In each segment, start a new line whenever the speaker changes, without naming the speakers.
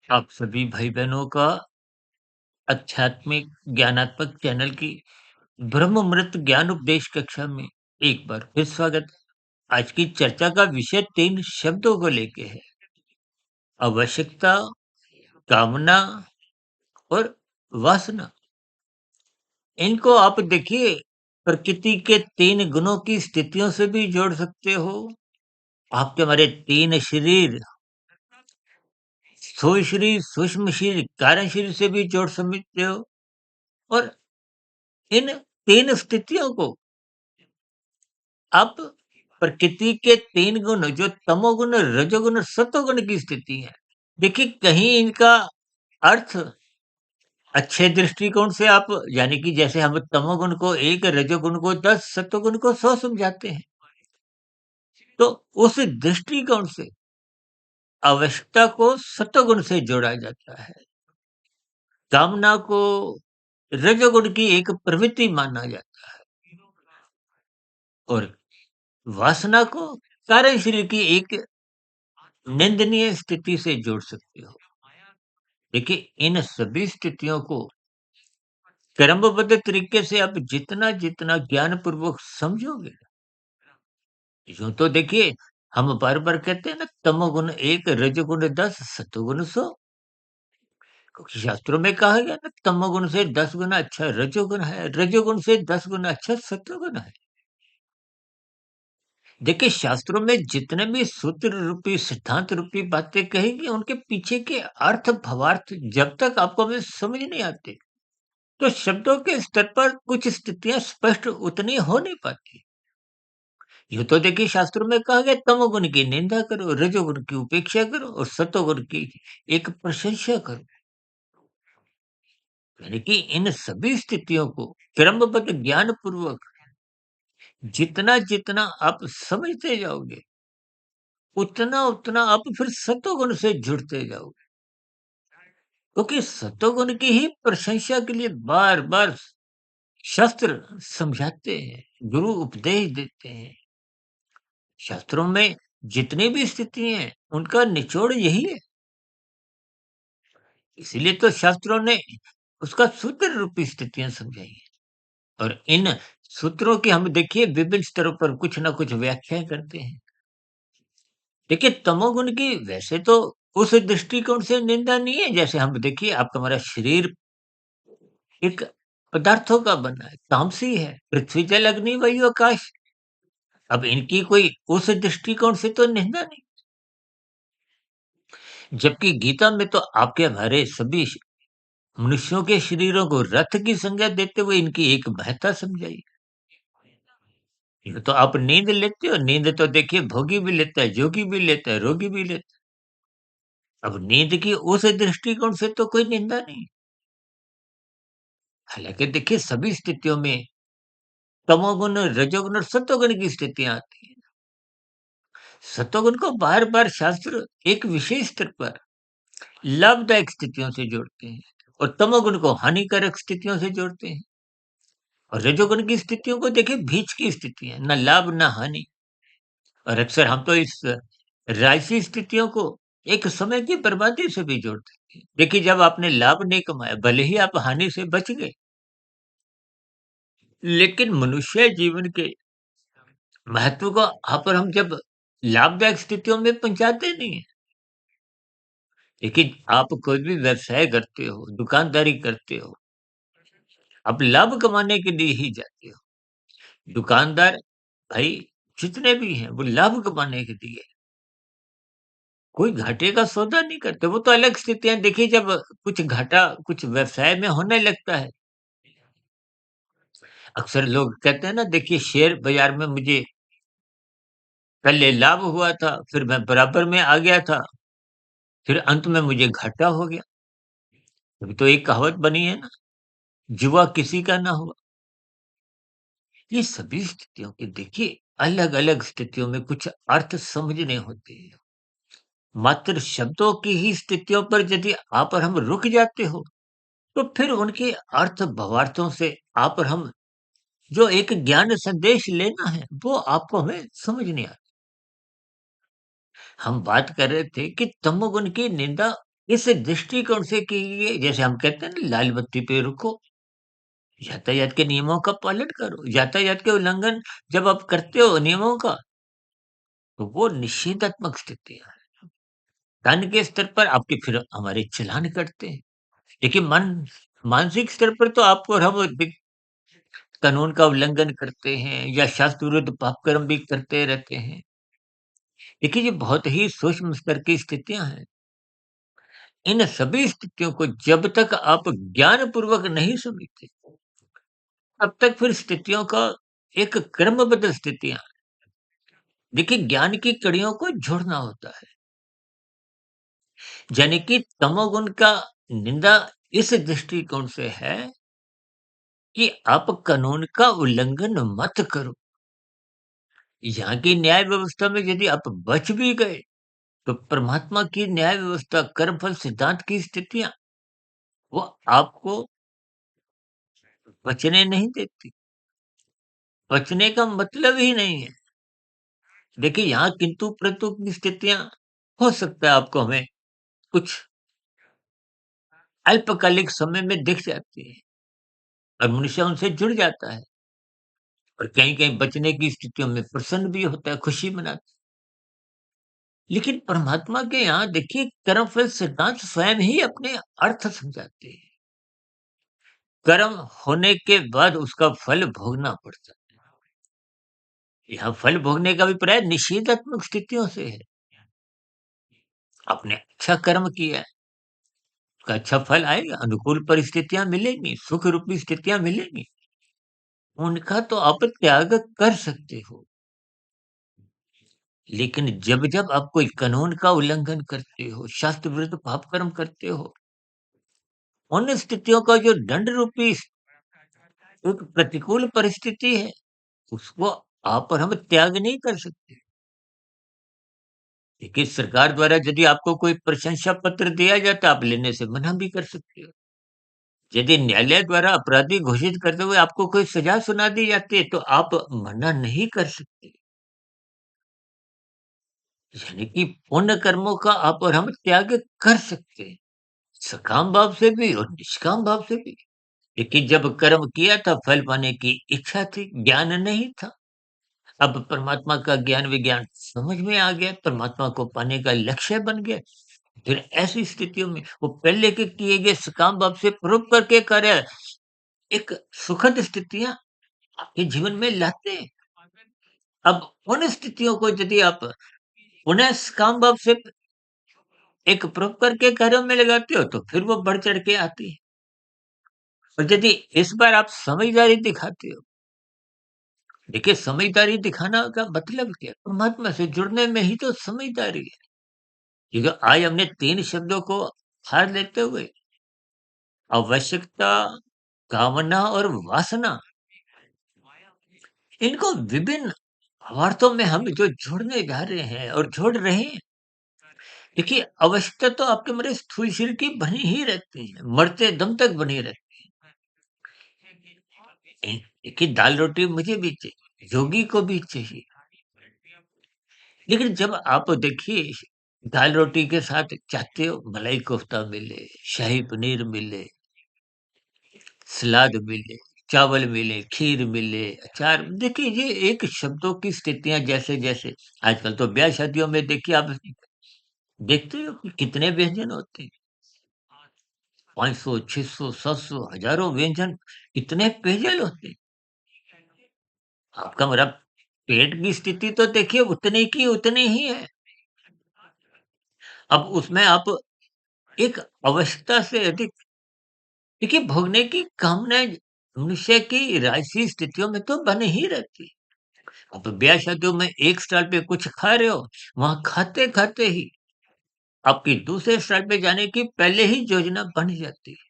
आप सभी भाई-बहनों का आध्यात्मिक ज्ञानात्मक चैनल की ब्रह्ममृत ज्ञान उपदेश कक्षा में एक बार फिर स्वागत है। आज की चर्चा का विषय 3 शब्दों को लेके है। आवश्यकता, कामना और वासना। इनको आप देखिए प्रकृति के 3 गुणों की स्थितियों से भी जोड़ सकते हो। आपके हमारे 3 शरीर, स्थूल शरीर, सूक्ष्म शरीर, कारण शरीर से भी जोड़ समझते हो और इन 3 स्थितियों को अब प्रकृति के 3 गुण जो तमोगुण, रजोगुण और सतोगुण की स्थिति है। देखिए कहीं इनका अर्थ अच्छे दृष्टिकोण से आप यानी कि जैसे हम तमोगुण को 1, रजोगुण को 10, सतोगुण को 100 समझाते हैं। तो उस दृष्टिकोण से आवश्यकता को सतोगुण से जोड़ा जाता है। कामना को रजोगुण की एक प्रवृत्ति माना जाता है और वासना को कारण शरीर की एक निंदनीय स्थिति से जोड़ सकते हो। देखिए इन सभी स्थितियों को क्रमबद्ध तरीके से आप जितना ज्ञान पूर्वक समझोगे, यूं तो देखिए हम बार-बार कहते हैं ना तमोगुण 1, रजोगुण 10, सतोगुण 100। क्योंकि शास्त्रों में कहा गया ना तमोगुण से 10 गुना अच्छा रजोगुण है, रजोगुण से 10 गुना अच्छा सतोगुण है। देखिए शास्त्रों में जितने भी सूत्र रूपी, सिद्धांत रूपी बातें कही गई, उनके पीछे के अर्थ भावार्थ जब तक आपको हमें समझ नहीं आते, तो शब्दों के स्तर पर कुछ स्थितियां स्पष्ट उतनी हो नहीं पाती। यूं तो देखिए शास्त्रों में कहा गया तमोगुण की निंदा करो, रजोगुण की उपेक्षा करो और सतोगुण की एक प्रशंसा करो। यानी कि इन सभी स्थितियों को क्रमबद्ध ज्ञान पूर्वक जितना आप समझते जाओगे, उतना आप फिर सतोगुण से जुड़ते जाओगे। क्योंकि सतोगुण की ही प्रशंसा के लिए बार बार शास्त्र समझाते हैं, गुरु उपदेश देते हैं। शास्त्रों में जितनी भी स्थिति हैं, उनका निचोड़ यही है। इसीलिए तो शास्त्रों ने उसका सूत्र रूपी स्थितियाँ समझाई हैं और इन सूत्रों की हम देखिए विभिन्न स्तरों पर कुछ ना कुछ व्याख्याएँ करते हैं। देखिए तमोगुण की वैसे तो उस दृष्टिकोण से निंदा नहीं है, जैसे हम देखिए आपका हमारा शरीर एक पदार्थों का बना है, तामसी है, पृथ्वी, जल, अग्नि, वायु, आकाश। अब इनकी कोई उस दृष्टिकोण से तो निंदा नहीं। जबकि गीता में तो आपके हमारे सभी मनुष्यों के शरीरों को रथ की संज्ञा देते हुए इनकी एक महत्ता समझाई। ये तो आप नींद लेते हो, नींद तो देखिए भोगी भी लेता है, जोगी भी लेता है, रोगी भी लेता है। अब नींद की उस दृष्टिकोण से तो कोई निंदा नहीं। हालाँकि देखिए सभी स्थितियों में तमोगुण, रजोगुण और सतोगुण की स्थितियाँ आती हैं। सतोगुण को बार-बार शास्त्र एक विशेष स्तर पर लाभदायक स्थितियों से जोड़ते हैं और तमोगुण को हानिकारक स्थितियों से जोड़ते हैं। और रजोगुण की स्थितियों को देखिए बीच की स्थितियाँ, ना लाभ ना हानि। और अक्सर हम तो इस राजसी स्थितियों को एक समय की बर्बादी से भी जोड़ देते हैं। देखिए जब आपने लाभ नहीं कमाया, भले ही आप हानि से बच गए, लेकिन मनुष्य जीवन के महत्व को यहाँ पर हम जब लाभदायक स्थितियों में पहुँचाते नहीं हैं। देखिए आप कोई भी व्यवसाय करते हो, दुकानदारी करते हो, आप लाभ कमाने के लिए ही जाते हो। दुकानदार भाई जितने भी हैं, वो लाभ कमाने के लिए, कोई घाटे का सौदा नहीं करते। वो तो अलग स्थितियाँ देखिए जब कुछ घाटा कुछ व्यवसाय में होने लगता है। अक्सर लोग कहते हैं ना देखिए शेयर बाज़ार में मुझे पहले लाभ हुआ था, फिर मैं बराबर में आ गया था, फिर अंत में मुझे घाटा हो गया। अभी तो एक कहावत बनी है ना, जुआ किसी का ना हुआ। ये सभी स्थितियों के देखिए अलग-अलग स्थितियों में कुछ अर्थ समझने होते हैं। मात्र शब्दों की ही स्थितियों पर यदि आप और हम रुक जाते हो, तो फिर उनके अर्थ भावार्थों से आप और हम जो एक ज्ञान संदेश लेना है, वो आपको हमें समझ नहीं आता। हम बात कर रहे थे कि तमोगुण की निंदा इस दृष्टिकोण से कि ये जैसे हम कहते हैं ना लाल बत्ती पे रुको, यातायात के नियमों का पालन करो। यातायात के उल्लंघन जब आप करते हो नियमों का, तो वो निषेधात्मक स्थितियाँ हैं। धन के स्तर पर आपके फिर हमारे चालान कटते हैं। देखिए मानसिक स्तर पर तो आपको और हम कानून का उल्लंघन करते हैं या शास्त्र विरुद्ध पाप कर्म भी करते रहते हैं। देखिए, ये बहुत ही सूक्ष्म स्तर की स्थितियाँ हैं। इन सभी स्थितियों को जब तक आप ज्ञानपूर्वक नहीं समझते, तब तक फिर स्थितियों का एक क्रमबद्ध स्थितियाँ। देखिए, ज्ञान की कड़ियों को जोड़ना होता है। यानी कि तमोगुण का निंदा इस दृष्टिकोण से है कि आप कानून का उल्लंघन मत करो। यहाँ की न्याय व्यवस्था में यदि आप बच भी गए, तो परमात्मा की न्याय व्यवस्था, कर्मफल सिद्धांत की स्थितियाँ, वो आपको बचने नहीं देती। बचने का मतलब ही नहीं है। देखिए, यहाँ किंतु परंतु की स्थितियाँ हो सकता है आपको हमें कुछ अल्पकालिक समय में दिख जाती है और मनुष्य उनसे जुड़ जाता है और कहीं-कहीं बचने की स्थितियों में प्रसन्न भी होता है, खुशी मनाता है। लेकिन परमात्मा के यहाँ देखिए कर्मफल सिद्धांत स्वयं ही अपने अर्थ समझाते हैं। कर्म होने के बाद उसका फल भोगना पड़ता है। यहाँ फल भोगने का अभिप्राय निषेधात्मक स्थितियों से है। आपने अच्छा कर्म किया है, उसका अच्छा फल आएगा, अनुकूल परिस्थितियाँ मिलेंगी, सुख रूपी स्थितियाँ मिलेंगी। उनका तो आप त्याग कर सकते हो। लेकिन जब-जब आप कोई कानून का उल्लंघन करते हो, शास्त्र विरुद्ध पाप कर्म करते हो, उन स्थितियों का जो दंड रूपी एक प्रतिकूल परिस्थिति है, उसको आप और हम त्याग नहीं कर सकते। देखिए, सरकार द्वारा यदि आपको कोई प्रशंसा पत्र दिया जाता है, आप लेने से मना भी कर सकते हो। यदि न्यायालय द्वारा अपराधी घोषित करते हुए आपको कोई सजा सुना दी जाती है, तो आप मना नहीं कर सकते। यानी कि पुण्य कर्मों का आप और हम त्याग कर सकते हैं, सकाम भाव से भी और निष्काम भाव से भी। लेकिन जब कर्म किया था, फल पाने की इच्छा थी, ज्ञान नहीं था। अब परमात्मा का ज्ञान विज्ञान समझ में आ गया, परमात्मा को पाने का लक्ष्य बन गया। फिर ऐसी स्थितियों में वो पहले के किए गए सकाम भाव से परोपकार के कार्य एक सुखद स्थितियाँ आपके जीवन में लाते हैं। अब उन स्थितियों को यदि आप पुनः सकाम भाव से एक परोपकार के कार्यों में लगाते हो, तो फिर वो बढ़ चढ़ के आती है। और यदि इस बार आप समझदारी दिखाते हो, देखिए समझदारी दिखाना का मतलब क्या है? परमात्मा से जुड़ने में ही तो समझदारी है। क्योंकि आज हमने 3 शब्दों को हार लेते हुए आवश्यकता, कामना और वासना, इनको विभिन्न अर्थों में हम जो जोड़ने जा रहे हैं और जोड़ रहे हैं। देखिए, आवश्यकता तो आपके हमारे स्थूल शरीर की बनी ही रहती है, मरते दम तक बनी रहती है। देखिए, दाल-रोटी मुझे भी चाहिए, योगी को भी चाहिए। लेकिन जब आप देखिए दाल-रोटी के साथ चाहते हो मलाई कोफ्ता मिले, शाही पनीर मिले, सलाद मिले, चावल मिले, खीर मिले, अचार देखिए ये एक शब्दों की स्थितियाँ जैसे-जैसे आजकल तो ब्याह-शादियों में देखिए आप देखते हो कि कितने व्यंजन होते हैं। 500, 600, 700, हज़ारों व्यंजन, इतने पेयजल होते हैं। आपका मेरा पेट की स्थिति तो देखिए उतनी की उतनी ही है। अब उसमें आप एक आवश्यकता से अधिक देखिए भोगने की कामनाएँ मनुष्य की राजसी स्थितियों में तो बनी ही रहती है। अब ब्याह-शादियों में एक स्टाइल पे कुछ खा रहे हो, वहाँ खाते-खाते ही आपकी दूसरे स्टाइल पे जाने की पहले ही योजना बन जाती है।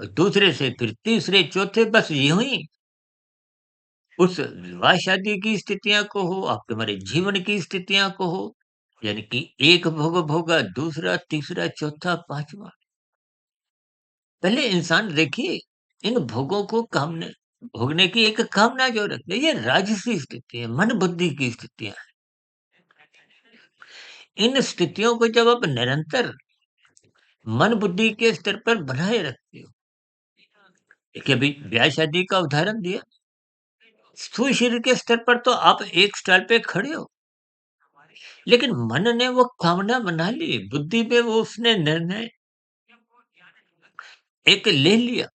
और दूसरे से फिर तीसरे, चौथे बस यूँ ही उस विवाह शादी की स्थितियाँ को हो, आपके हमारे जीवन की स्थितियाँ को हो, यानी कि एक भोग भोगा, दूसरा, तीसरा, चौथा, पाँचवाँ। पहले इंसान देखिए इन भोगों को कामने भोगने की एक कामना जो रखते हैं, ये राजसी स्थिति है, मन बुद्धि की स्थितियाँ हैं। इन स्थितियों को जब आप निरंतर मन बुद्धि के स्तर पर बनाए रखते हो। देखिए अभी ब्याह शादी का उदाहरण दिया, स्थूल शरीर के स्तर पर तो आप एक स्टाइल पे खड़े हो, लेकिन मन ने वो कामना बना ली, बुद्धि में वो उसने निर्णय एक ले लिया।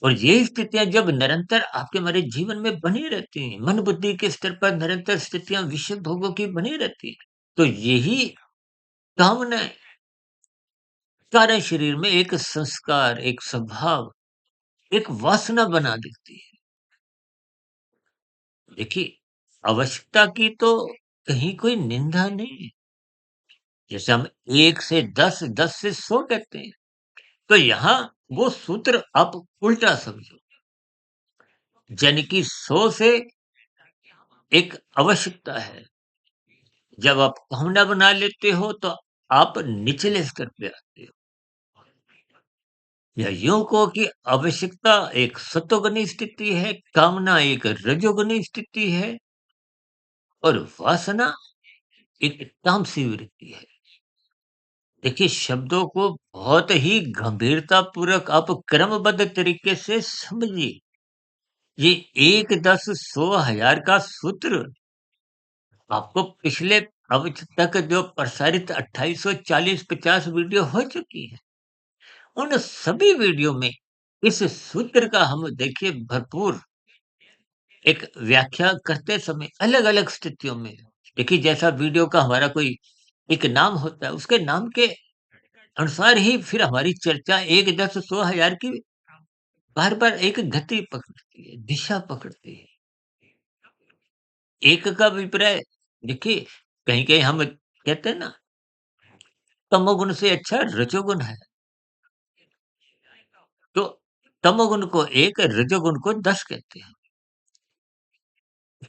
और ये स्थितियाँ जब निरंतर आपके हमारे जीवन में बनी रहती हैं, मन बुद्धि के स्तर पर निरंतर स्थितियाँ विषय भोगों की बनी रहती हैं, तो यही कामनाएँ कार्य शरीर में एक संस्कार, एक स्वभाव, एक वासना बना देती है। देखिए, आवश्यकता की तो कहीं कोई निंदा नहीं है। जैसे हम 1 से 10, 10 से 100 कहते हैं, तो यहाँ वो सूत्र आप उल्टा समझो, यानी कि 100 से एक आवश्यकता है। जब आप कामना बना लेते हो तो आप निचले स्तर पे आते हो। या यूँ कहो कि आवश्यकता एक सत्वगुणी स्थिति है, कामना एक रजोगुणी स्थिति है और वासना एक तामसी वृत्ति है। देखिए शब्दों को बहुत ही गंभीरतापूर्वक आप क्रमबद्ध तरीके से समझिए। ये 1, 10, 100, 1000 का सूत्र आपको पिछले अब तक जो प्रसारित 2840-50 वीडियो हो चुकी है, उन सभी वीडियो में इस सूत्र का हम देखिए भरपूर एक व्याख्या करते समय अलग-अलग स्थितियों में देखिए जैसा वीडियो का हमारा कोई एक नाम होता है, उसके नाम के अनुसार ही फिर हमारी चर्चा 1, 10, 100, 1000 की बार-बार एक गति पकड़ती है, दिशा पकड़ती है। एक का अभिप्राय देखिए कहीं-कहीं हम कहते हैं ना तमोगुण से अच्छा रजोगुण है। तो तमोगुण को 1 रजोगुण को 10 कहते हैं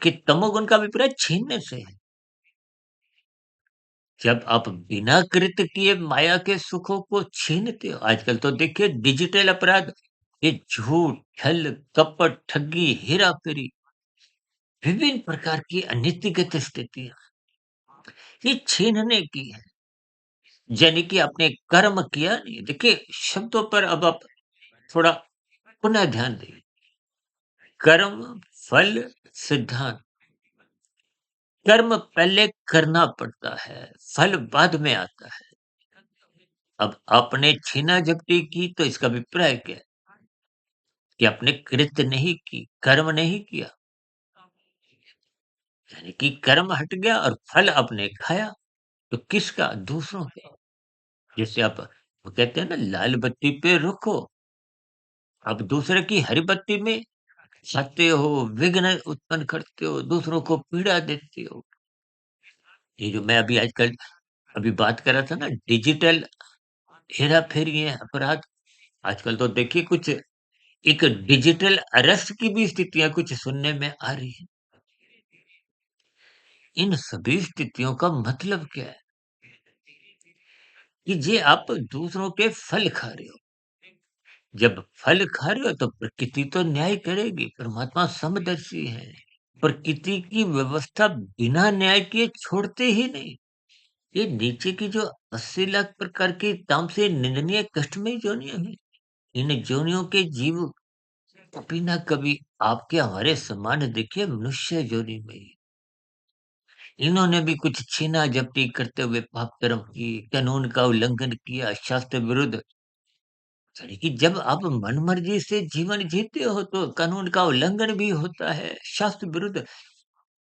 कि तमोगुण का अभिप्राय छीनने से है। जब आप बिना कृत्य किए माया के सुखों को छीनते हो आजकल तो देखिए डिजिटल अपराध ये झूठ, छल, कपट, ठगी, हेरा-फेरी विभिन्न प्रकार की अनीतिगत स्थितियाँ ये छीनने की है। यानी कि आपने कर्म किया नहीं। देखिए शब्दों पर अब आप थोड़ा पुनः ध्यान दें। कर्म, फल, सिद्धांत। कर्म पहले करना पड़ता है, फल बाद में आता है। अब आपने छीना-झपटी की तो इसका अभिप्राय क्या है? कि आपने कृत्य नहीं की, कर्म नहीं किया। यानी कि कर्म हट गया और फल आपने खाया, तो किसका? दूसरों का। जैसे आप वो कहते हैं ना लाल बत्ती पे रुको, अब दूसरे की हरी बत्ती में जाते हो, विघ्न उत्पन्न करते हो, दूसरों को पीड़ा देते हो। ये जो मैं अभी आजकल अभी बात कर रहा था ना डिजिटल हेरा-फेरी है, अपराध। आजकल तो देखिए कुछ एक डिजिटल अरेस्ट की भी स्थितियाँ कुछ सुनने में आ रही हैं। इन सभी स्थितियों का मतलब क्या है? कि ये आप दूसरों के फल खा रहे हो। जब फल खा रहे हो तो प्रकृति तो न्याय करेगी, परमात्मा समदर्शी है। प्रकृति की व्यवस्था बिना न्याय किए छोड़ते ही नहीं। ये नीचे की जो 80 लाख प्रकार की तामसी निंदनीय कष्टमय योनियाँ हैं, इन योनियों के जीव कभी ना कभी आपके हमारे समान देखिए मनुष्य योनि में ही। इन्होंने भी कुछ छीना-झपटी करते हुए पाप कर्म किए, कानून का उल्लंघन किया, शास्त्र विरुद्ध यानी कि जब आप मनमर्जी से जीवन जीते हो तो कानून का उल्लंघन भी होता है, शास्त्र विरुद्ध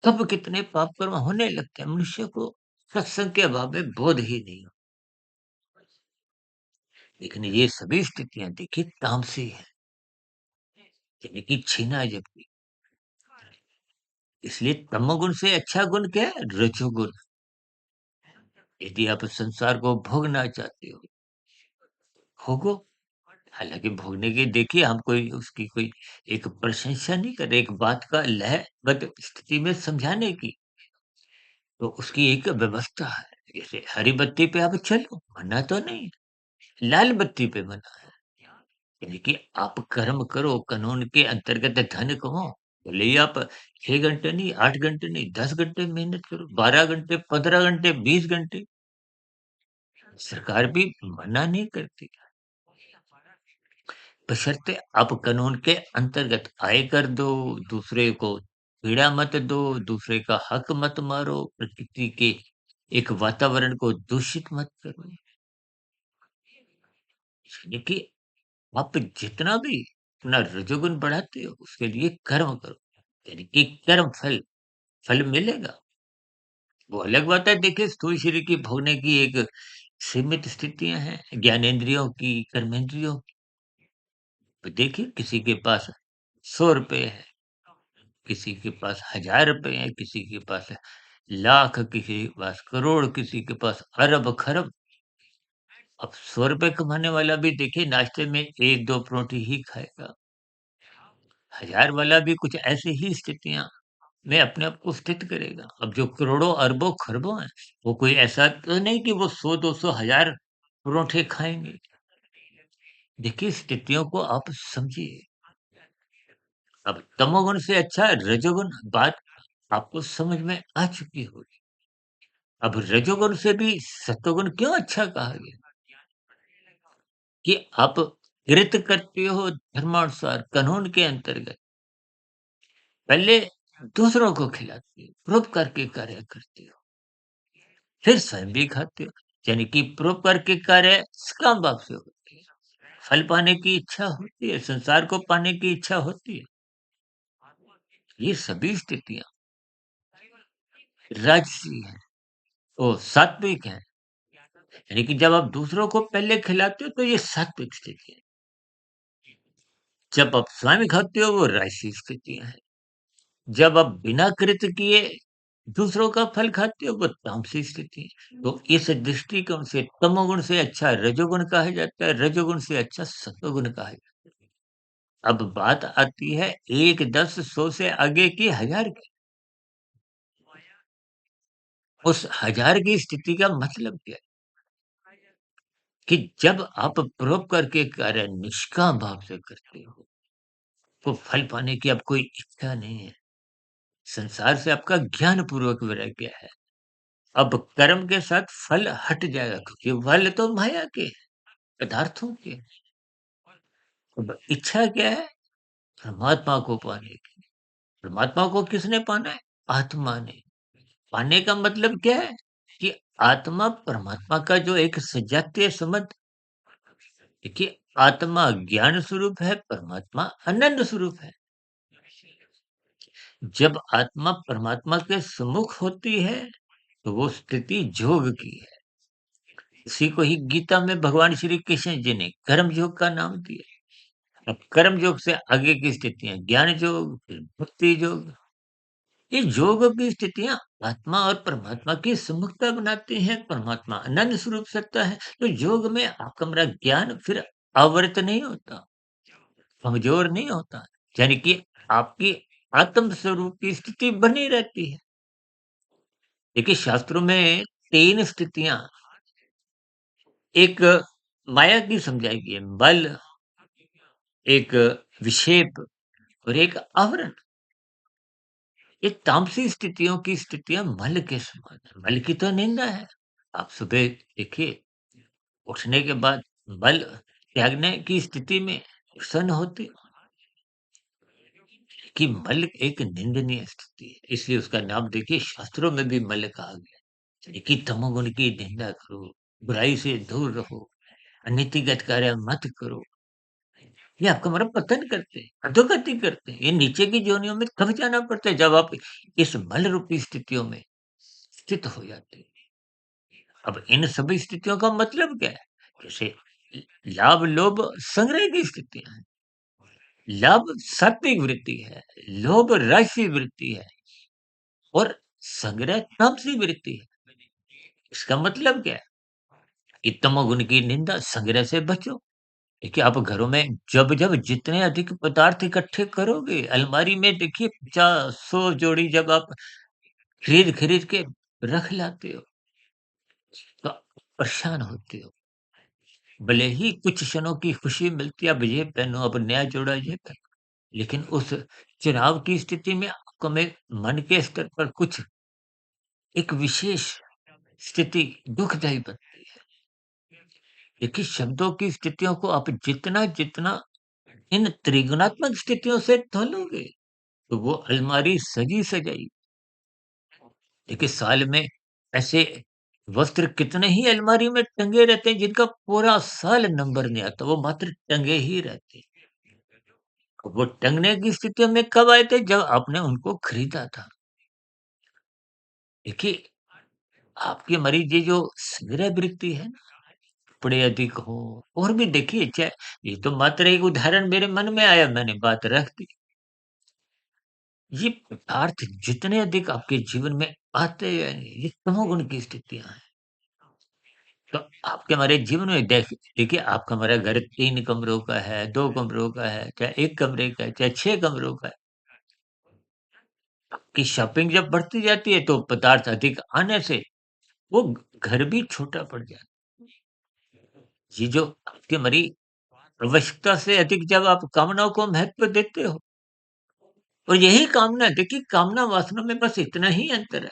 तब कितने पाप कर्म होने लगते हैं, मनुष्य को सत्संग के अभाव में बोध ही नहीं हो। लेकिन ये सभी स्थितियाँ देखिए तामसी हैं, यानी कि छीना-झपटी। इसलिए तमोगुण से अच्छा गुण क्या है? रजोगुण। यदि आप संसार को भोगना चाहते हो, भोगो। हालाँकि भोगने की देखिए हम कोई उसकी कोई एक प्रशंसा नहीं कर रहे, एक बात का लयबद्ध स्थिति में समझाने की, तो उसकी एक व्यवस्था है। जैसे हरी बत्ती पे आप चलो, मना तो नहीं, लाल बत्ती पे मना है। यानी कि आप कर्म करो, कानून के अंतर्गत धन कमाओ, भले ही आप 6 घंटे नहीं, 8 घंटे नहीं, 10 घंटे मेहनत करो, 12 घंटे, 15 घंटे, 20 घंटे। सरकार भी मना नहीं करती, बशर्ते आप कानून के अंतर्गत आय कर दो, दूसरे को पीड़ा मत दो, दूसरे का हक मत मारो, प्रकृति के एक वातावरण को दूषित मत करो। यानी कि आप जितना भी अपना रजोगुण बढ़ाते हो, उसके लिए कर्म करो, यानी कि कर्म फल मिलेगा। वो अलग बात है, देखिए स्थूल शरीर की भोगने की एक सीमित स्थितियाँ हैं, ज्ञानेंद्रियों की, कर्मेंद्रियों की। तो देखिए किसी के पास ₹100 है, किसी के पास ₹1000 हैं, किसी के पास लाख, किसी के पास करोड़, किसी के पास अरब-खरब। अब ₹100 कमाने वाला भी देखिए नाश्ते में 1-2 परोठी ही खाएगा। 1000 वाला भी कुछ ऐसी ही स्थितियाँ में अपने आप को स्थित करेगा। अब जो करोड़ों, अरबों, खरबों हैं, वो कोई ऐसा तो नहीं कि वो 100, 200, 1000 परोठे खाएँगे। देखिए स्थितियों को आप समझिए। अब तमोगुण से अच्छा रजोगुण, बात आपको समझ में आ चुकी होगी। अब रजोगुण से भी सतोगुण क्यों अच्छा कहा गया? कि आप कृत करते हो धर्मानुसार, कानून के अंतर्गत। पहले दूसरों को खिलाते हो, परोपकार के कार्य करते हो, फिर स्वयं भी खाते हो। यानी कि परोपकार के कार्य सकाम भाव से होते हैं। फल पाने की इच्छा होती है, संसार को पाने की इच्छा होती है। ये सभी स्थितियाँ राजसी हैं, सात्विक हैं। यानी कि जब आप दूसरों को पहले खिलाते हो तो ये सात्विक स्थिति है। जब आप स्वयं खाते हो वो राजसी स्थितियाँ हैं। जब आप बिना कृत किए दूसरों का फल खाते हो वो तामसी स्थिति है। तो इस दृष्टिकोण से तमोगुण से अच्छा रजोगुण कहा जाता है, रजोगुण से अच्छा सतोगुण कहा जाता है। अब बात आती है 1, 10, 100 से आगे की 1000 की। उस 1000 की स्थिति का मतलब क्या है? कि जब आप परोपकार के कार्य निष्काम भाव से करते हो, तो फल पाने की अब कोई इच्छा नहीं है। संसार से आपका ज्ञानपूर्वक वैराग्य है। अब कर्म के साथ फल हट जाएगा क्योंकि फल तो माया के हैं, पदार्थों के हैं। अब इच्छा क्या है? परमात्मा को पाने की। परमात्मा को किसने पाना है? आत्मा ने। पाने का मतलब क्या है? कि आत्मा परमात्मा का जो एक सजातीय संबंध। देखिए आत्मा ज्ञान स्वरूप है, परमात्मा आनंद स्वरूप है। जब आत्मा परमात्मा के सम्मुख होती है, तो वो स्थिति जोग की है। इसी को ही गीता में भगवान श्री कृष्ण जी ने कर्म योग का नाम दिया। अब कर्म योग से आगे की स्थितियाँ ज्ञान योग, फिर भक्ति योग। ये योग की स्थितियाँ आत्मा और परमात्मा की सम्मुखता बनाती हैं। परमात्मा आनंद स्वरूप सत्ता है, तो योग में आपका मेरा ज्ञान फिर आवृत नहीं होता, कमजोर नहीं होता। यानी कि आपकी आत्म स्वरूप की स्थिति बनी रहती है। देखिए शास्त्रों में 3 स्थितियाँ एक माया की समझाई गई है। बल, एक विक्षेप और एक आवरण। ये तामसी स्थितियों की स्थितियाँ मल के समान है। मल की तो निंदा है। आप सुबह देखिए, उठने के बाद मल त्यागने की स्थिति में प्रसन्न होते हो कि मल एक निंदनीय स्थिति है। इसलिए उसका नाम देखिए शास्त्रों में भी मल कहा गया है कि तमोगुण की निंदा करो, बुराई से दूर रहो, अनीतिगत कार्य मत करो। ये आपका मतलब पतन करते हैं, अधोगति करते हैं। ये नीचे की योनियों में कब जाना पड़ता है जब आप इस मल रूपी स्थितियों में स्थित हो जाते हैं। अब इन सभी स्थितियों का मतलब क्या है? जैसे लाभ, लोभ, संग्रह की स्थितियाँ हैं। लाभ सात्विक वृत्ति है, लोभ राजसी वृत्ति है और संग्रह तामसी वृत्ति है। इसका मतलब क्या है? कि तमोगुण की निंदा, संग्रह से बचो। देखिए आप घरों में जब-जब जितने अधिक पदार्थ इकट्ठे करोगे, अलमारी में देखिए 50, 100 जोड़ी जब आप खरीद-खरीद के रख लाते हो, तो परेशान होते हो। भले ही कुछ क्षणों की खुशी मिलती है, अब ये पहनो, अब नया जोड़ा ये पहनो। लेकिन उस चुनाव की स्थिति में आपको में मन के स्तर पर कुछ एक विशेष स्थिति दुखदायी बनती है। देखिए, शब्दों की स्थितियों को आप जितना-जितना इन त्रिगुणात्मक स्थितियों से तोलोगे, तो वो अलमारी सजी-सजाई। देखिए, साल में ऐसे वस्त्र कितने ही अलमारी में टंगे रहते हैं, जिनका पूरा साल नंबर नहीं आता, वो मात्र टंगे ही रहते हैं। वो टंगने की स्थितियों में कब आए थे? जब आपने उनको खरीदा था। देखिए, आपकी हमारी ये जो संग्रह वृत्ति है ना, कपड़े अधिक हो और भी देखिए, चाहे ये तो मात्र एक उदाहरण मेरे मन में आया, मैंने बात रख दी। ये पदार्थ जितने अधिक आपके जीवन में आते जाएँगे, ये तमोगुण की स्थितियाँ हैं। तो आपके हमारे जीवन में देखिए, आपका हमारा घर 3 कमरों का है, 2 कमरों का है, चाहे 1 कमरे का है, चाहे 6 कमरों का है। कि शॉपिंग जब बढ़ती जाती है तो पदार्थ अधिक आने से वो घर भी छोटा पड़ जाता है। ये जो आपकी हमारी आवश्यकता से अधिक जब आप कामनाओं को महत्व देते हो, और यही कामना देखिए, कामना वासना में बस इतना ही अंतर है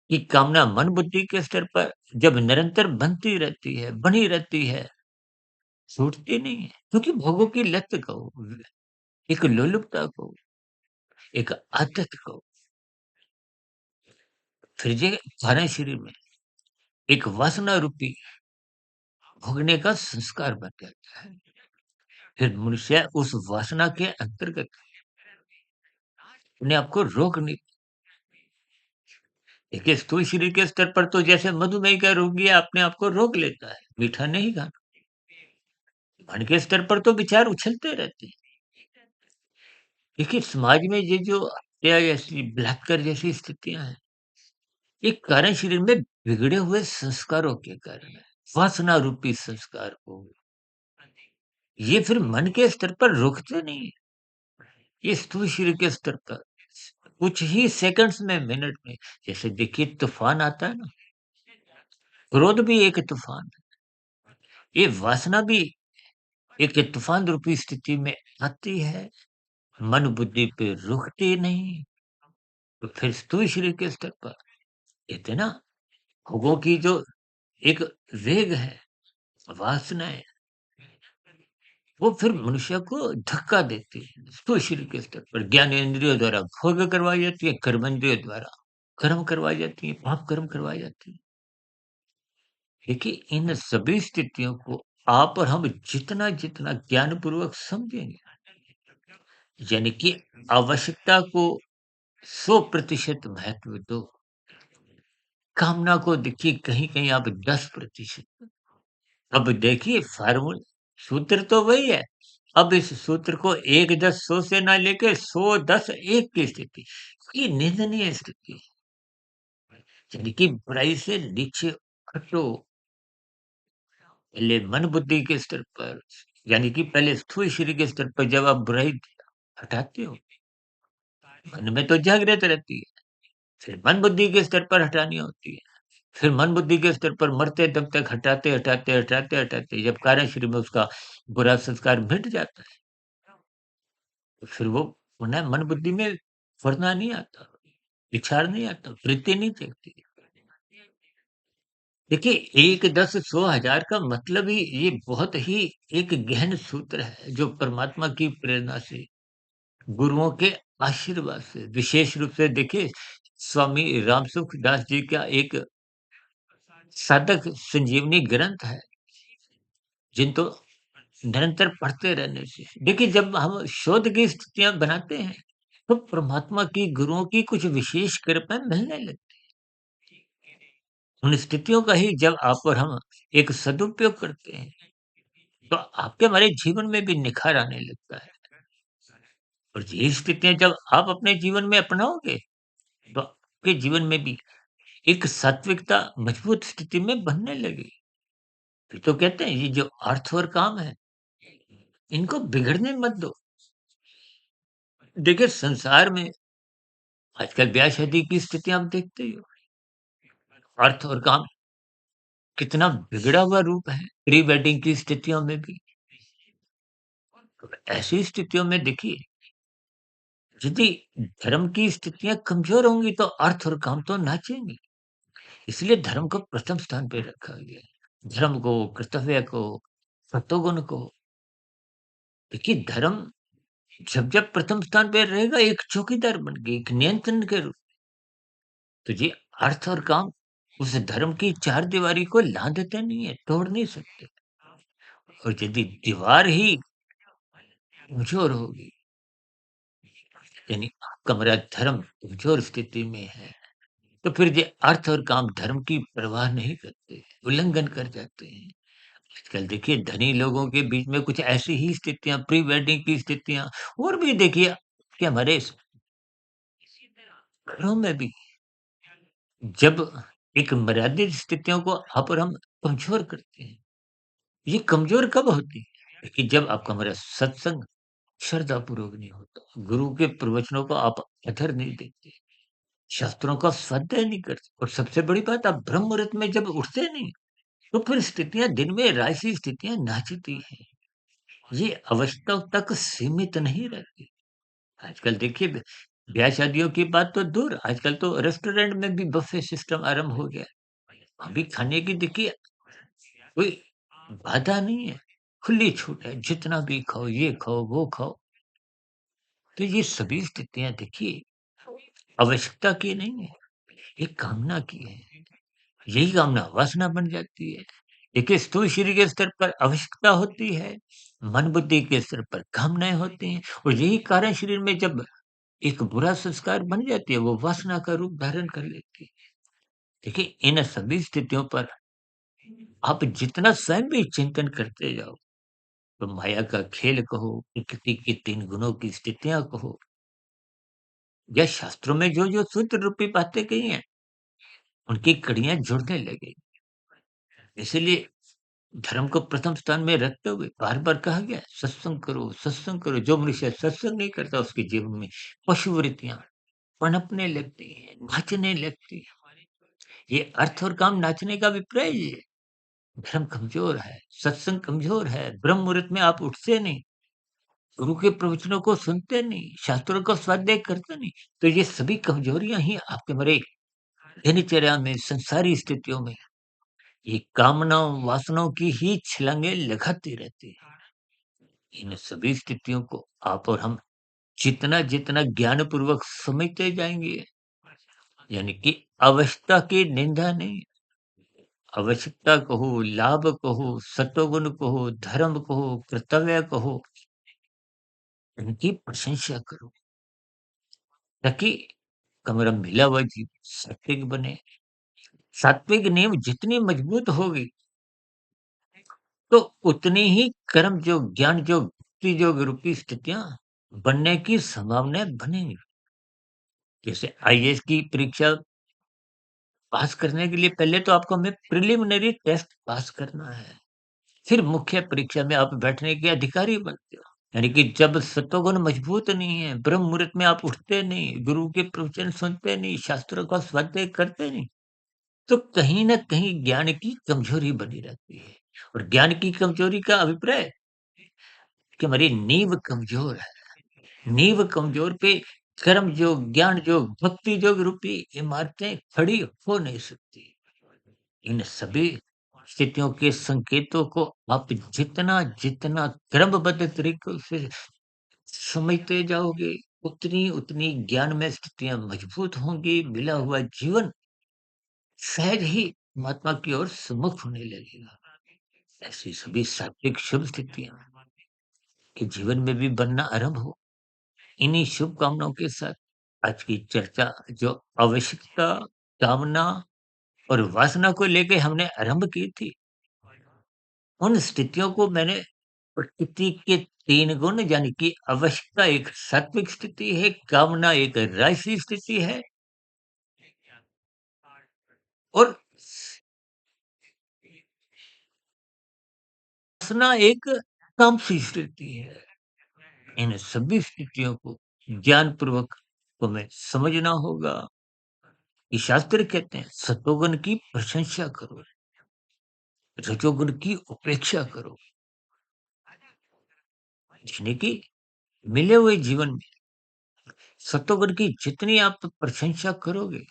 कि कामना मन बुद्धि के स्तर पर जब निरंतर बनती रहती है, बनी रहती है, छूटती नहीं है, क्योंकि भोगों की लत को, एक लोलुपता को, एक आदत को, फिर ये सारे शरीर में एक वासना रूपी भोगने का संस्कार बन जाता है। फिर मनुष्य उस वासना के अंतर्गत अपने आप को रोक नहीं। देखिए, स्थूल शरीर के स्तर पर तो जैसे मधुमेह का रोगी अपने आप को रोक लेता है, मीठा नहीं खाना। मन के स्तर पर तो विचार उछलते रहते हैं। देखिए, समाज में ये जो हत्या जैसी, बलात्कार जैसी स्थितियाँ हैं, ये कारण शरीर में बिगड़े हुए संस्कारों के कारण है। वासना रूपी संस्कार को ये फिर मन के स्तर पर रोकते नहीं है। ये स्थूल शरीर के स्तर पर कुछ ही सेकंड्स में, मिनट में, जैसे देखिए तूफान आता है ना, क्रोध भी एक तूफान है। ये वासना भी एक तूफान रूपी स्थिति में आती है, मन बुद्धि पे रुकती नहीं। तो फिर स्थूल शरीर के स्तर पर कहते हैं ना, भोगों की जो एक वेग है, वासनाएँ, वो फिर मनुष्य को धक्का देती है। स्थूल शरीर के स्तर पर ज्ञानेंद्रियों द्वारा भोग करवाई जाती है, कर्मेंद्रियों द्वारा कर्म करवाई जाती है, पाप कर्म करवाई जाती है। देखिए, इन सभी स्थितियों को आप और हम जितना-जितना ज्ञानपूर्वक समझेंगे, यानी कि आवश्यकता को 100% महत्व दो, कामना को देखिए कहीं-कहीं आप 10%। अब देखिए, फ़ॉर्मूल सूत्र तो वही है। अब इस सूत्र को 1, 10, 100 से ना लेके 100, 10, 1 की स्थिति, ये निंदनीय स्थिति है। यानी कि बुराई से नीचे हटो, पहले मन बुद्धि के स्तर पर, यानी कि पहले स्थूल शरीर के स्तर पर जब आप बुराई हटाते हो, मन में तो जागृत रहती है, फिर मन बुद्धि के स्तर पर हटानी होती है। फिर मन बुद्धि के स्तर पर मरते दम तक हटाते, हटाते, हटाते, हटाते जब कार्य शरीर में उसका बुरा संस्कार मिट जाता है, तो फिर वो पुनः मन बुद्धि में वरना नहीं आता, विचार नहीं आता, वृत्ति नहीं जगती। देखिए, 1, 10, 100, 1000 का मतलब ही ये बहुत ही एक गहन सूत्र है, जो परमात्मा की प्रेरणा से, गुरुओं के आशीर्वाद से, विशेष रूप से देखिए, स्वामी रामसुख दास जी का एक साधक संजीवनी ग्रंथ है, जिनको निरंतर पढ़ते रहने से देखिए, जब हम शोध की स्थितियाँ बनाते हैं, तो परमात्मा की, गुरुओं की कुछ विशेष कृपाएँ मिलने लगती हैं। उन स्थितियों का ही जब आप और हम एक सदुपयोग करते हैं, तो आपके हमारे जीवन में भी निखार आने लगता है। और ये स्थितियाँ जब आप अपने जीवन में अपनाओगे, तो आपके जीवन में भी एक सात्विकता मजबूत स्थिति में बनने लगेगी। फिर तो कहते हैं, ये जो अर्थ और काम है, इनको बिगड़ने मत दो। देखिए, संसार में आजकल ब्याह-शादी की स्थिति आप देखते ही हो। अर्थ और काम कितना बिगड़ा हुआ रूप है, प्री वेडिंग की स्थितियों में भी। तो ऐसी स्थितियों में देखिए, यदि धर्म की स्थितियाँ कमज़ोर होंगी, तो अर्थ और काम तो नाचेंगे। इसलिए धर्म को प्रथम स्थान पे रखा गया है। धर्म को, कर्तव्य को, सत्वगुण को। देखिए धर्म जब प्रथम स्थान पे रहेगा एक चौकीदार बन के, एक नियंत्रण के रूप। तो ये अर्थ और काम उस धर्म की चारदीवारी को लाँघते नहीं है, तोड़ नहीं सकते। और यदि दीवार ही कमज़ोर होगी, यानी आपका मेरा धर्म कमज़ोर स्थिति में है, तो फिर ये अर्थ और काम धर्म की परवाह नहीं करते, उल्लंघन कर जाते हैं। आजकल देखिए धनी लोगों के बीच में कुछ ऐसी ही स्थितियाँ, प्री वेडिंग की स्थितियाँ और भी देखिए कि हमारे घरों में भी जब एक मर्यादित स्थितियों को आप और हम कमज़ोर करते हैं। ये कमज़ोर कब होती है? कि जब आपका हमारा सत्संग श्रद्धापूर्वक नहीं होता, गुरु के प्रवचनों को आप अधर नहीं देते, शास्त्रों का स्वाध्याय नहीं करते और सबसे बड़ी बात आप ब्रह्म मुहूर्त में जब उठते नहीं, तो फिर स्थितियाँ दिन में राशि स्थितियाँ नाचती हैं। ये अवस्था तक सीमित नहीं रहती। आजकल देखिए ब्याह-शादियों की बात तो दूर, आजकल तो रेस्टोरेंट में भी बफ़े सिस्टम आरंभ हो गया है। अभी खाने की देखिए कोई बाधा नहीं है, खुली छूट है, जितना भी खाओ, ये खाओ, वो खाओ। तो ये सभी स्थितियाँ देखिए आवश्यकता की नहीं है, ये कामना की है। यही कामना वासना बन जाती है। देखिए स्थूल शरीर के स्तर पर आवश्यकता होती है, मन बुद्धि के स्तर पर कामनाएँ होती हैं और यही कारण शरीर में जब एक बुरा संस्कार बन जाती है, वो वासना का रूप धारण कर लेती है। देखिए इन सभी स्थितियों पर आप जितना स्वयं भी चिंतन करते जाओ, तो माया का खेल कहो, प्रकृति के 3 गुणों की स्थितियाँ कहो या शास्त्रों में जो सूत्र रूपी बातें कही हैं, उनकी कड़ियाँ जुड़ने लगेगी। इसीलिए धर्म को प्रथम स्थान में रखते हुए बार-बार कहा गया है, सत्संग करो, सत्संग करो। जो मनुष्य सत्संग नहीं करता उसके जीवन में पशु वृत्तियाँ पनपने लगती हैं, नाचने लगती हैं। ये अर्थ और काम नाचने का अभिप्राय ही है। धर्म कमज़ोर है, सत्संग कमज़ोर है, ब्रह्म मुहूर्त में आप उठते नहीं, गुरु के प्रवचनों को सुनते नहीं, शास्त्रों का स्वाध्याय करते नहीं, तो ये सभी कमज़ोरियाँ ही आपके हमारे दिनचर्या में, संसारी स्थितियों में, ये कामनाओं, वासनाओं की ही छलांगे लगाती रहती है। इन सभी स्थितियों को आप और हम जितना-जितना ज्ञानपूर्वक समझते जाएँगे, यानी कि अवस्था की निंदा नहीं, आवश्यकता कहो, लाभ कहो, सत्वगुण कहो, धर्म कहो, कर्तव्य कहो, इनकी प्रशंसा करो, ताकि हमारा मिला हुआ जीवन सात्विक बने। सात्विक नींव जितनी मजबूत होगी, तो उतनी ही कर्म योग, ज्ञान योग, भक्ति योग रूपी स्थितियाँ बनने की संभावनाएँ बनेंगी। जैसे आईएएस की परीक्षा पास करने के लिए पहले तो आपको हमें प्रिलिमिनरी टेस्ट पास करना है। फिर मुख्य परीक्षा में आप बैठने के अधिकारी बनते हो। यानी कि जब सत्वगुण मजबूत नहीं है, ब्रह्म मुहूर्त में आप उठते नहीं, गुरु के प्रवचन सुनते नहीं, शास्त्रों का स्वाध्याय करते नहीं, तो कहीं न कहीं ज्ञान की कमजोरी बनी रहती है। और ज्ञान की कमजोरी का अभिप्राय कि हमारी नींव कमजोर है। नींव कमजोर पे कर्म योग, ज्ञान योग, भक्ति योग रूपी इमारतें खड़ी हो नहीं सकती। इन सभी स्थितियों के संकेतों को आप जितना क्रमबद्ध तरीकों से समझते जाओगे, उतनी ज्ञान में स्थितियाँ मजबूत होंगी, मिला हुआ जीवन सहज ही परमात्मा की ओर सुमुख होने लगेगा। ऐसी सभी सात्विक शुभ स्थितियाँ के जीवन में भी बनना आरंभ हो। इन्हीं शुभकामनाओं के साथ आज की चर्चा जो आवश्यकता, कामना और वासना को लेके हमने आरंभ की थी, उन स्थितियों को मैंने प्रकृति के 3 गुण यानी कि आवश्यकता एक सात्विक स्थिति है, कामना एक राजसी स्थिति है और वासना एक तामसी स्थिति है। इन सभी स्थितियों को ज्ञानपूर्वक हमें समझना होगा। ये शास्त्र कहते हैं सतोगुण की प्रशंसा करो, रजोगुण की उपेक्षा करो। यानी कि मिले हुए जीवन में सतोगुण की जितनी आप प्रशंसा करोगे,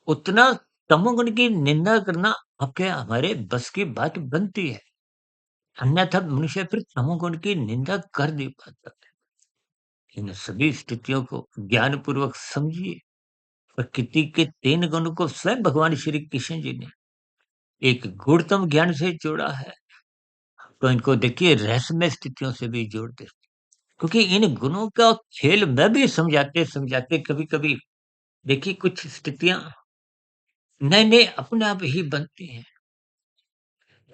उतना तमोगुण की निंदा करना आपके हमारे बस की बात बनती है। अन्यथा मनुष्य फिर तमोगुण की निंदा कर नहीं पाता। इन सभी स्थितियों को ज्ञानपूर्वक समझिए। प्रकृति के 3 गुणों को स्वयं भगवान श्री कृष्ण जी ने एक गुणतम ज्ञान से जोड़ा है। तो इनको देखिए रहस्यमय स्थितियों से भी जोड़ दे। क्योंकि इन गुणों का खेल मैं भी समझाते-समझाते कभी-कभी देखिए कुछ स्थितियाँ नए-नए अपने आप ही बनती हैं।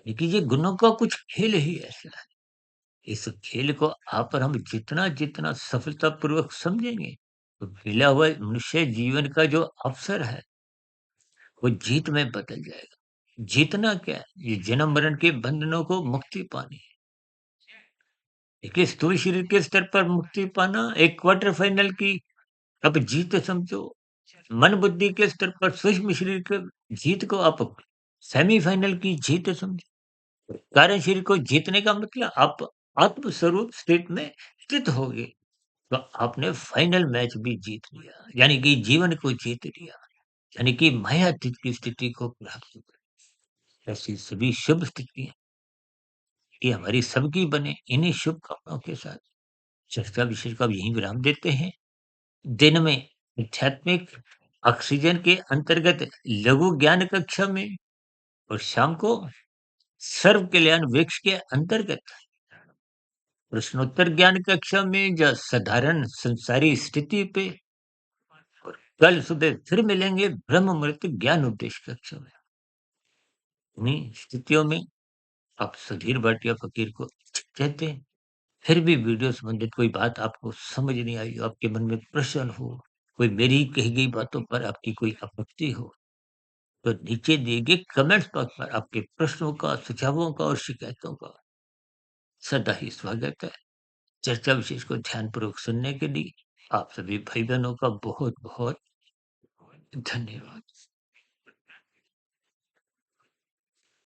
देखिए ये गुणों का कुछ खेल ही ऐसा है। इस खेल को आप और हम जितना-जितना सफलतापूर्वक समझेंगे, तो मिला हुआ मनुष्य जीवन का जो अवसर है, वो जीत में बदल जाएगा। जीतना क्या है? ये जन्म-मरण के बंधनों को मुक्ति पानी है। देखिए स्थूल शरीर के स्तर पर मुक्ति पाना एक क्वार्टर फाइनल की अब जीत समझो। मन बुद्धि के स्तर पर सूक्ष्म शरीर के जीत को आप सेमीफाइनल की जीत समझो। कारण शरीर को जीतने का मतलब आप आत्म स्वरूप स्टेट में स्थित होगे, तो आपने फाइनल मैच भी जीत लिया, यानी कि जीवन को जीत लिया, यानी कि मायातीत की स्थिति को प्राप्त कर। ऐसी सभी शुभ स्थितियां ये हमारी सबकी बने, इन्हीं शुभकामनाओं के साथ चर्चा विषय का अब यहीं विराम देते हैं। दिन में आध्यात्मिक ऑक्सीजन के अंतर्गत लघु ज्ञान कक्षा में और शाम को सर्व कल्याण वृक्ष के अंतर्गत प्रश्नोत्तर ज्ञान कक्षा में या साधारण संसारी स्थिति पे और कल सुबह फिर मिलेंगे ब्रह्म मुहूर्त ज्ञान उपदेश कक्षा में। इन्हीं स्थितियों में आप सुधीर भाटिया फकीर को कहते हैं। फिर भी वीडियो संबंधित कोई बात आपको समझ नहीं आई हो, आपके मन में प्रश्न हो, कोई मेरी कही गई बातों पर आपकी कोई आपत्ति हो, तो नीचे दिए गए कमेंट्स बॉक्स पर आपके प्रश्नों का, सुझावों का और शिकायतों का सदा ही स्वागत है। चर्चा विशेष को ध्यानपूर्वक सुनने के लिए आप सभी भाई-बहनों का बहुत-बहुत धन्यवाद।